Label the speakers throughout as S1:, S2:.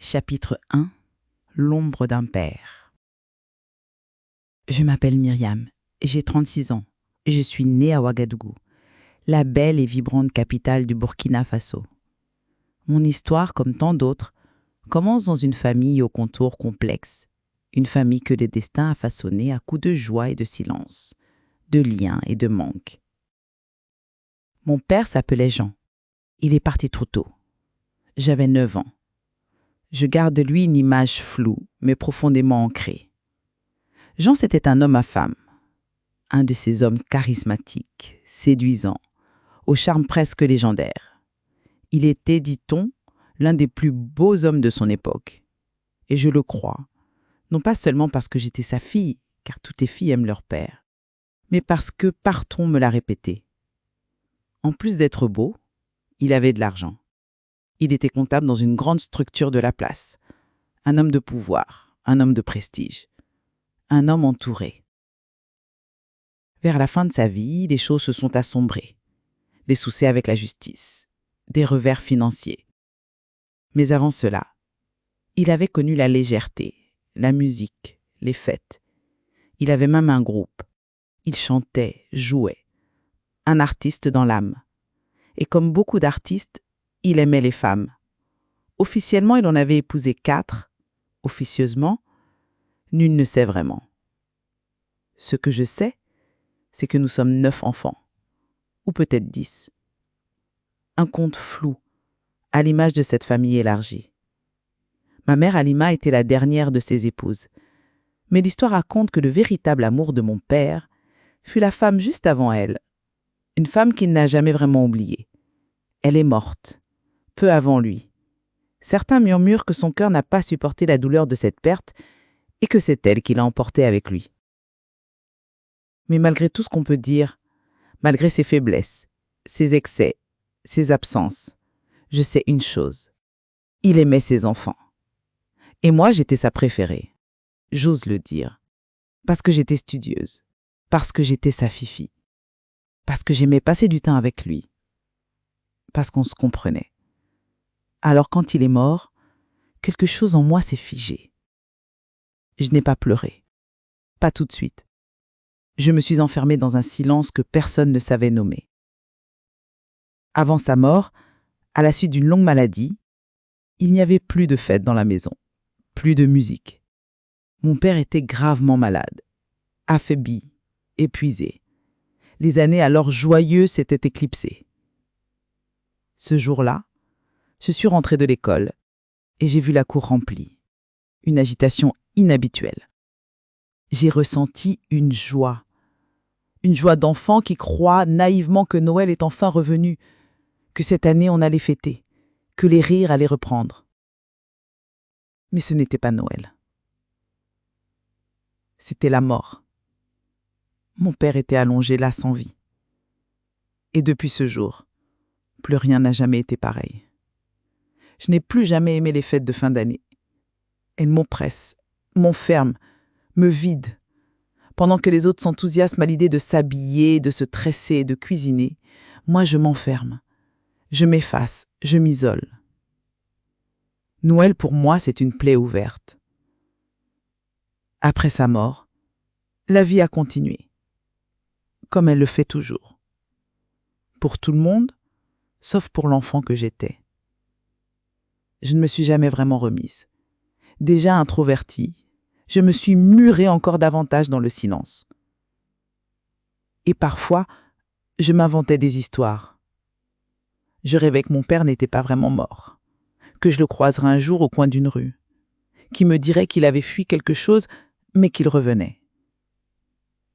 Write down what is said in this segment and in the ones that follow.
S1: Chapitre 1. L'ombre d'un père. Je m'appelle Myriam, j'ai 36 ans et je suis née à Ouagadougou, la belle et vibrante capitale du Burkina Faso. Mon histoire, comme tant d'autres, commence dans une famille au contour complexe, une famille que le destin a façonnée à coups de joie et de silence, de liens et de manque. Mon père s'appelait Jean. Il est parti trop tôt. J'avais 9 ans. Je garde de lui une image floue, mais profondément ancrée. Jean, c'était un homme à femme. Un de ces hommes charismatiques, séduisants, au charme presque légendaire. Il était, dit-on, l'un des plus beaux hommes de son époque. Et je le crois, non pas seulement parce que j'étais sa fille, car toutes les filles aiment leur père, mais parce que partout on me l'a répété. En plus d'être beau, il avait de l'argent. Il était comptable dans une grande structure de la place. Un homme de pouvoir, un homme de prestige. Un homme entouré. Vers la fin de sa vie, les choses se sont assombrées. Des soucis avec la justice, des revers financiers. Mais avant cela, il avait connu la légèreté, la musique, les fêtes. Il avait même un groupe. Il chantait, jouait. Un artiste dans l'âme. Et comme beaucoup d'artistes, il aimait les femmes. Officiellement, il en avait épousé 4. Officieusement, nul ne sait vraiment. Ce que je sais, c'est que nous sommes 9 enfants. Ou peut-être 10. Un conte flou, à l'image de cette famille élargie. Ma mère Halima était la dernière de ses épouses. Mais l'histoire raconte que le véritable amour de mon père fut la femme juste avant elle. Une femme qu'il n'a jamais vraiment oubliée. Elle est morte, peu avant lui. Certains murmurent que son cœur n'a pas supporté la douleur de cette perte et que c'est elle qui l'a emporté avec lui. Mais malgré tout ce qu'on peut dire, malgré ses faiblesses, ses excès, ses absences, je sais une chose. Il aimait ses enfants. Et moi, j'étais sa préférée. J'ose le dire. Parce que j'étais studieuse. Parce que j'étais sa fifi. Parce que j'aimais passer du temps avec lui. Parce qu'on se comprenait. Alors quand il est mort, quelque chose en moi s'est figé. Je n'ai pas pleuré. Pas tout de suite. Je me suis enfermée dans un silence que personne ne savait nommer. Avant sa mort, à la suite d'une longue maladie, il n'y avait plus de fête dans la maison, plus de musique. Mon père était gravement malade, affaibli, épuisé. Les années alors joyeuses s'étaient éclipsées. Ce jour-là, je suis rentrée de l'école et j'ai vu la cour remplie, une agitation inhabituelle. J'ai ressenti une joie d'enfant qui croit naïvement que Noël est enfin revenu, que cette année on allait fêter, que les rires allaient reprendre. Mais ce n'était pas Noël. C'était la mort. Mon père était allongé là sans vie. Et depuis ce jour, plus rien n'a jamais été pareil. Je n'ai plus jamais aimé les fêtes de fin d'année. Elles m'oppressent, m'enferment, me vident. Pendant que les autres s'enthousiasment à l'idée de s'habiller, de se tresser et de cuisiner, moi je m'enferme. Je m'efface, je m'isole. Noël pour moi, c'est une plaie ouverte. Après sa mort, la vie a continué, comme elle le fait toujours. Pour tout le monde, sauf pour l'enfant que j'étais. Je ne me suis jamais vraiment remise. Déjà introvertie, je me suis murée encore davantage dans le silence. Et parfois, je m'inventais des histoires. Je rêvais que mon père n'était pas vraiment mort, que je le croiserais un jour au coin d'une rue, qui me dirait qu'il avait fui quelque chose, mais qu'il revenait.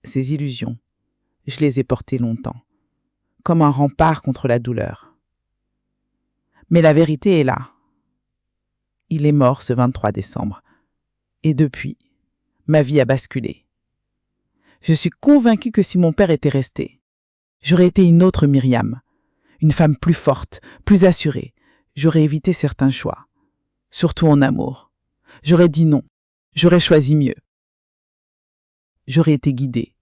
S1: Ces illusions, je les ai portées longtemps, comme un rempart contre la douleur. Mais la vérité est là. Il est mort ce 23 décembre. Et depuis, ma vie a basculé. Je suis convaincue que si mon père était resté, j'aurais été une autre Myriam, une femme plus forte, plus assurée. J'aurais évité certains choix, surtout en amour. J'aurais dit non, j'aurais choisi mieux. J'aurais été guidée.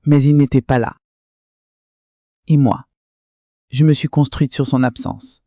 S1: Mais il n'était pas là. Et moi, je me suis construite sur son absence.